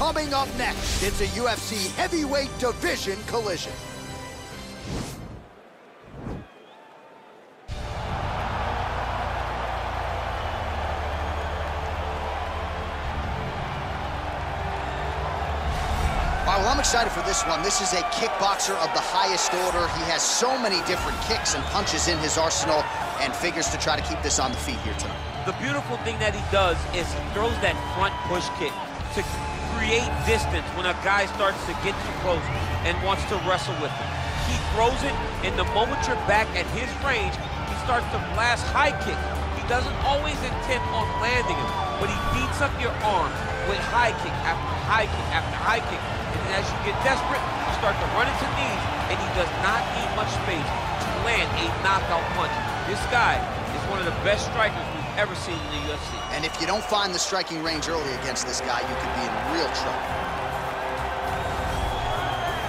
Coming up next, it's a UFC heavyweight division collision. Well, I'm excited for this one. This is a kickboxer of the highest order. He has so many different kicks and punches in his arsenal and figures to try to keep this on the feet here tonight. The beautiful thing that he does is he throws that front push kick to create distance when a guy starts to get too close and wants to wrestle with him. He throws it, and the moment you're back at his range, he starts to blast high kick. He doesn't always intend on landing him, but he beats up your arm with high kick after high kick after high kick. And as you get desperate, you start to run into knees, and he does not need much space to land a knockout punch. This guy is one of the best strikers we've ever seen in the UFC. And if you don't find the striking range early against this guy, you could be in real trouble.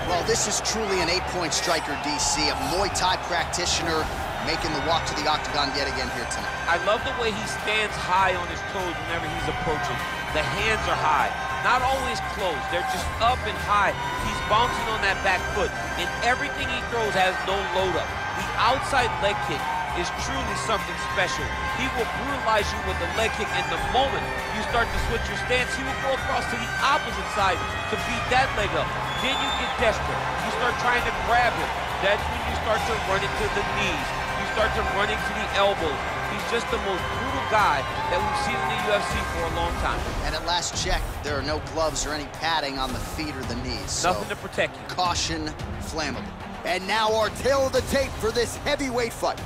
Well, this is truly an 8-point striker, DC, a Muay Thai practitioner making the walk to the octagon yet again here tonight. I love the way he stands high on his toes whenever he's approaching. The hands are high, not always closed. They're just up and high. He's bouncing on that back foot, and everything he throws has no load up. The outside leg kick is truly something special. He will brutalize you with the leg kick, and the moment you start to switch your stance, he will go across to the opposite side to beat that leg up. Then you get desperate. You start trying to grab him. That's when you start to run into the knees. You start to run into the elbows. He's just the most brutal guy that we've seen in the UFC for a long time. And at last check, there are no gloves or any padding on the feet or the knees. Nothing to protect you. Caution, flammable. And now our tail of the tape for this heavyweight fight.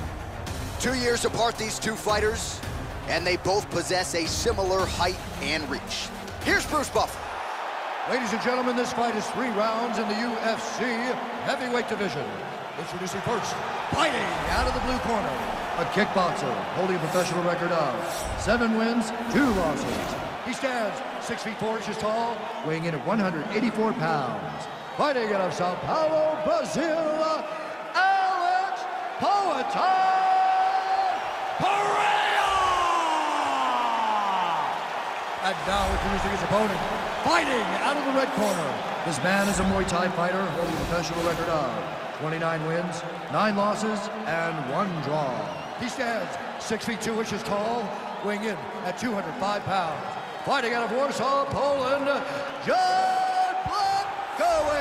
2 years apart, these two fighters, and they both possess a similar height and reach. Here's Bruce Buffer. Ladies and gentlemen, this fight is 3 rounds in the UFC heavyweight division. Introducing first, fighting out of the blue corner, a kickboxer holding a professional record of 7 wins, 2 losses. He stands 6 feet 4 inches tall, weighing in at 184 pounds. Fighting out of Sao Paulo, Brazil, Alex Pereira! And now introducing his opponent, fighting out of the red corner. This man is a Muay Thai fighter holding a professional record of 29 wins, 9 losses, and 1 draw. He stands 6 feet 2 inches tall, weighing in at 205 pounds. Fighting out of Warsaw, Poland, John Blachowicz.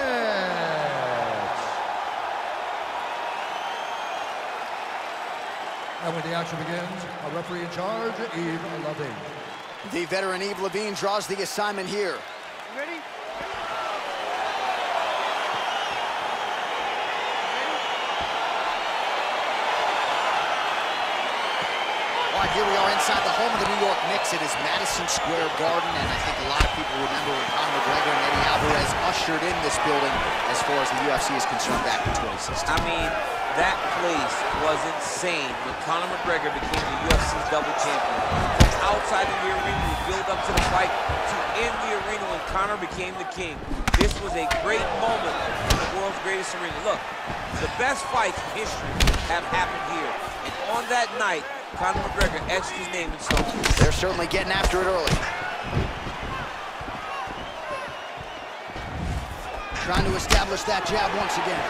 And when the action begins, a referee in charge, Yves Levine. The veteran Yves Levine draws the assignment here. Ready? Here we are inside the home of the New York Knicks. It is Madison Square Garden, and I think a lot of people remember when Conor McGregor and Eddie Alvarez ushered in this building as far as the UFC is concerned back in 2016. I mean, that place was insane when Conor McGregor became the UFC's double champion. From outside of the arena, we build up to the fight, to in the arena when Conor became the king. This was a great moment in the world's greatest arena. Look, the best fights in history have happened here, and on that night, Conor McGregor etched his name in stone. They're certainly getting after it early. Trying to establish that jab once again.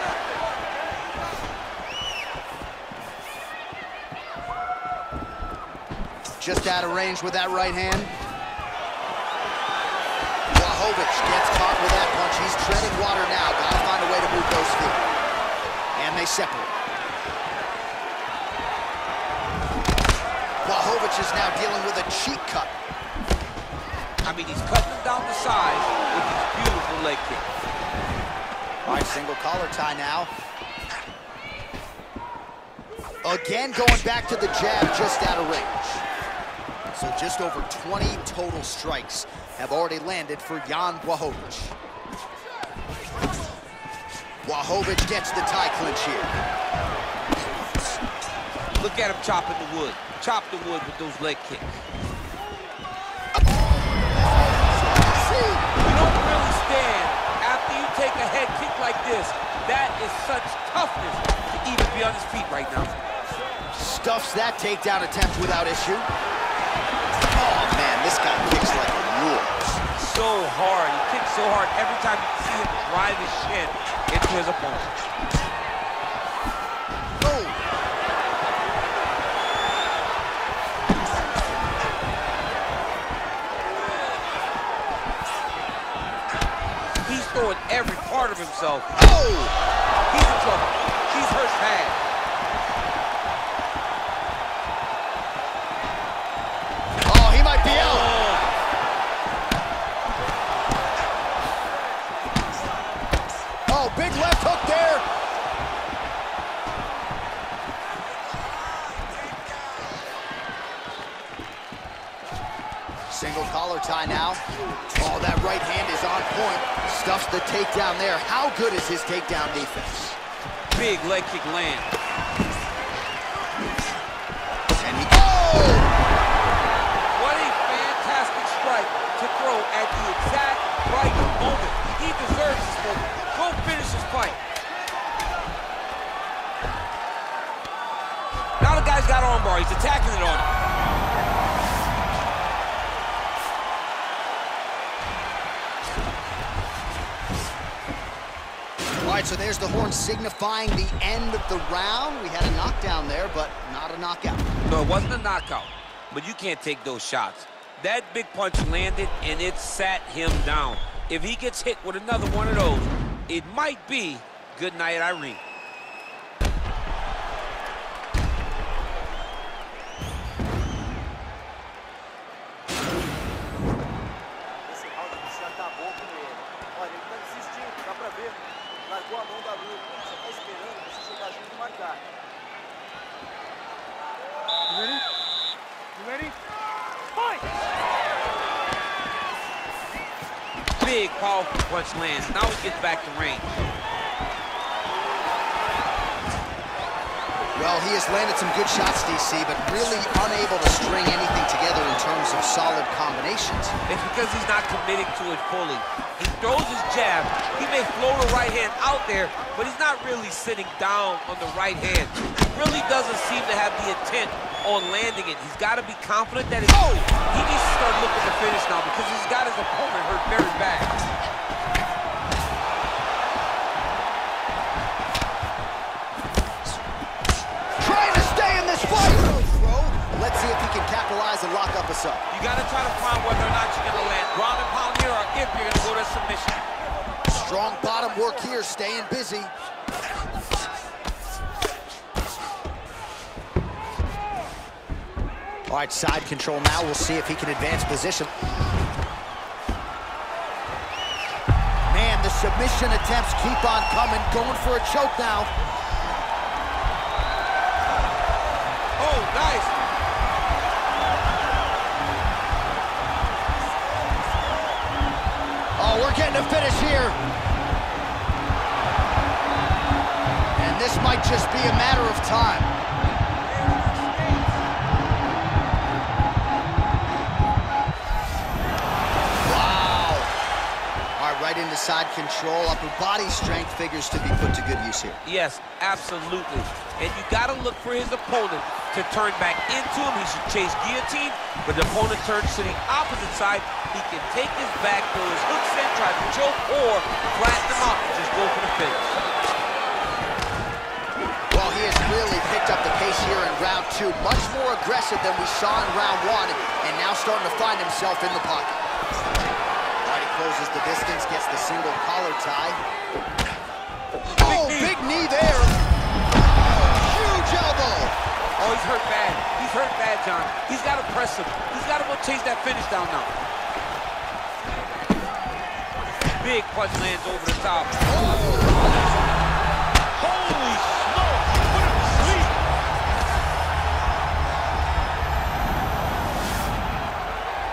Just out of range with that right hand. Blachowicz gets caught with that punch. He's treading water now. Gotta find a way to move those feet. And they separate. Blachowicz is now dealing with a cheek cut. I mean, he's cutting him down the side with his beautiful leg kick. All right, single collar tie now. Again, going back to the jab just out of range. So just over 20 total strikes have already landed for Jan Blachowicz. Blachowicz gets the tie clinch here. Look at him chopping the wood. Chop the wood with those leg kicks. You don't really stand after you take a head kick like this. That is such toughness to even be on his feet right now. Stuffs that takedown attempt without issue. Oh man, this guy kicks like a mule. so hard. He kicks so hard every time you see him drive his shin into his opponent. Oh. He's throwing every part of himself. Oh! He's in trouble. He's hurt bad. Oh, he might be out. Oh, big left hook there. Single collar tie now. Oh, that right hand is on point. Stuffs the takedown there. How good is his takedown defense? Big leg kick land. And he... Oh! What a fantastic strike to throw at the exact right moment. He deserves this moment. Go finish his fight. Now the guy's got armbar. He's attacking it on him. All right, so there's the horn signifying the end of the round. We had a knockdown there, but not a knockout. No, it wasn't a knockout, but you can't take those shots. That big punch landed, and it sat him down. If he gets hit with another one of those, it might be good night, Irene. Largou a mão da luta, só tá esperando você chegar junto e marcar. You ready? You ready? Fight! Big, powerful punch lands. Now he gets back to range. Well, he has landed some good shots, DC, but really unable to string anything together in terms of solid combinations. It's because he's not committing to it fully. He throws his jab. He may float a right hand out there, but he's not really sitting down on the right hand. He really doesn't seem to have the intent on landing it. He's got to be confident that it's... Oh! He needs to start looking to finish now because he's got his opponent hurt very bad. Trying to stay in this fight! Let's see if he can capitalize and lock up a sub. You got to try to find whether or not you're going to land ground and pound here or if you're going to go to submission. Strong bottom work here, staying busy. All right, side control now. We'll see if he can advance position. Man, the submission attempts keep on coming. Going for a choke now. Oh, nice. Oh, we're getting a finish here. And this might just be a matter of time. Wow. All right, right into side control. Upper body strength figures to be put to good use here. Yes, absolutely. And you got to look for his opponent to turn back into him. He should chase guillotine, but the opponent turns to the opposite side. He can take his back, throw his hooks in, try to choke, or flatten him out and just go for the finish. Well, he has really picked up the pace here in round two. Much more aggressive than we saw in round one, and now starting to find himself in the pocket. All right, he closes the distance, gets the single collar tie. Oh, big knee there. Huge elbow. Oh, he's hurt bad. He's hurt bad, John. He's got to press him. He's got to go chase that finish down now. Big punch lands over the top. Oh. Holy smoke! Put him to sleep.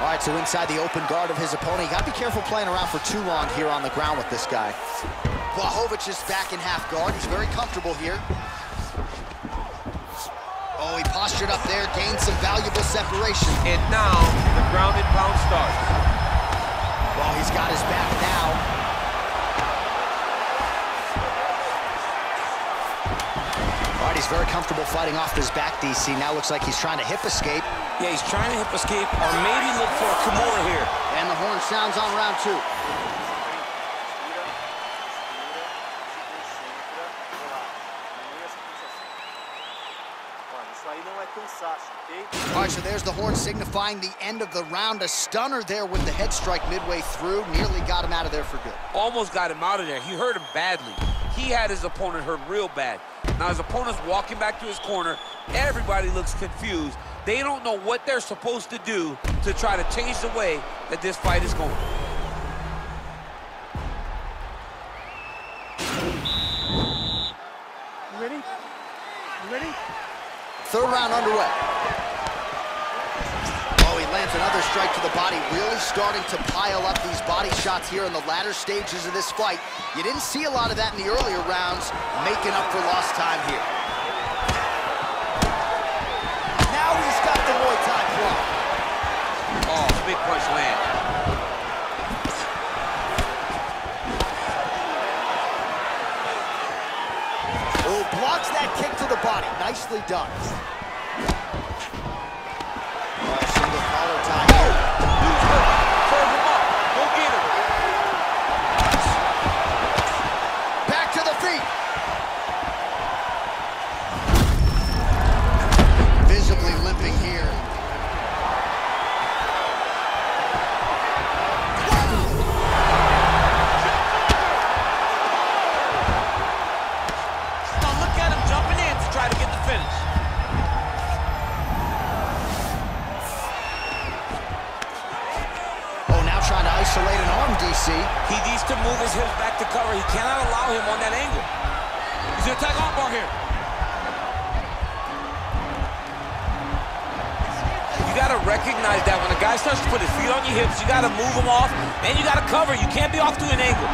All right, so inside the open guard of his opponent. You got to be careful playing around for too long here on the ground with this guy. Blachowicz is back in half guard. He's very comfortable here. Oh, he postured up there, gained some valuable separation. And now, the ground and pound starts. Well, he's got his back now. All right, he's very comfortable fighting off his back, DC. Now looks like he's trying to hip escape. Yeah, he's trying to hip escape or maybe look for a Kimura here. And the horn horn sounds on round 2. All right, so there's the horn signifying the end of the round. A stunner there with the head strike midway through. Nearly got him out of there for good. Almost got him out of there. He hurt him badly. He had his opponent hurt real bad. Now his opponent's walking back to his corner. Everybody looks confused. They don't know what they're supposed to do to try to change the way that this fight is going. You ready? You ready? Third round underway. Oh, he lands another strike to the body, really starting to pile up these body shots here in the latter stages of this fight. You didn't see a lot of that in the earlier rounds, making up for lost time here. Now he's got the Muay Thai plum. Oh, big punch land. Oh, blocks that kick to the body. Nicely done. Oh, single collar tie. Oh, he's hurt. Serve him up. Go get him. Back to the feet. Visibly limping here. Try to get the finish. Oh, now trying to isolate an arm, DC. He needs to move his hips back to cover. He cannot allow him on that angle. He's gonna attack arm bar here. You gotta recognize that when a guy starts to put his feet on your hips, you gotta move him off, and you gotta cover. You can't be off to an angle.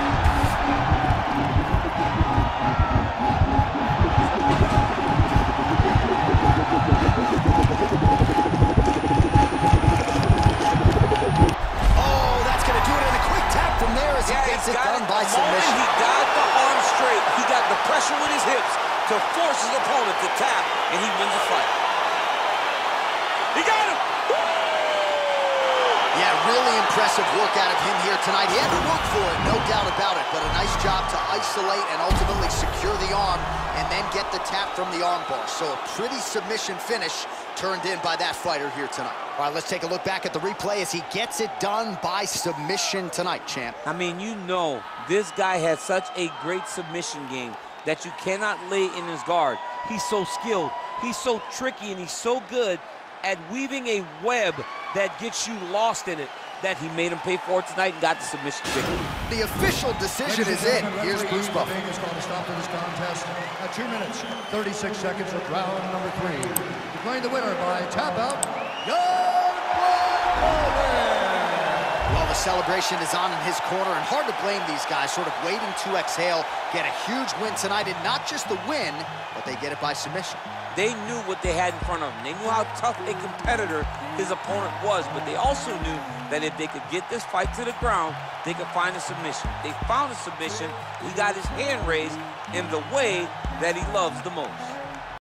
Gets it done by submission. He got the arm straight. He got the pressure with his hips to force his opponent to tap, and he wins the fight. He got him! Woo! Yeah, really impressive work out of him here tonight. He had to work for it, no doubt about it, but a nice job to isolate and ultimately secure the arm and then get the tap from the arm bar. So a pretty submission finish turned in by that fighter here tonight. All right, let's take a look back at the replay as he gets it done by submission tonight, champ. I mean, you know, this guy has such a great submission game that you cannot lay in his guard. He's so skilled, he's so tricky, and he's so good at weaving a web that gets you lost in it that he made him pay for it tonight and got the submission victory. The official decision is in. Here's Bruce Buffer. Is going to stop to this contest at 2 minutes, 36 seconds of round number 3. Declaring the winner by tap out, Young Blachowicz. Well, the celebration is on in his corner, and hard to blame these guys, sort of waiting to exhale, get a huge win tonight, and not just the win, but they get it by submission. They knew what they had in front of them. They knew how tough a competitor his opponent was, but they also knew that if they could get this fight to the ground, they could find a submission. They found a submission. He got his hand raised in the way that he loves the most.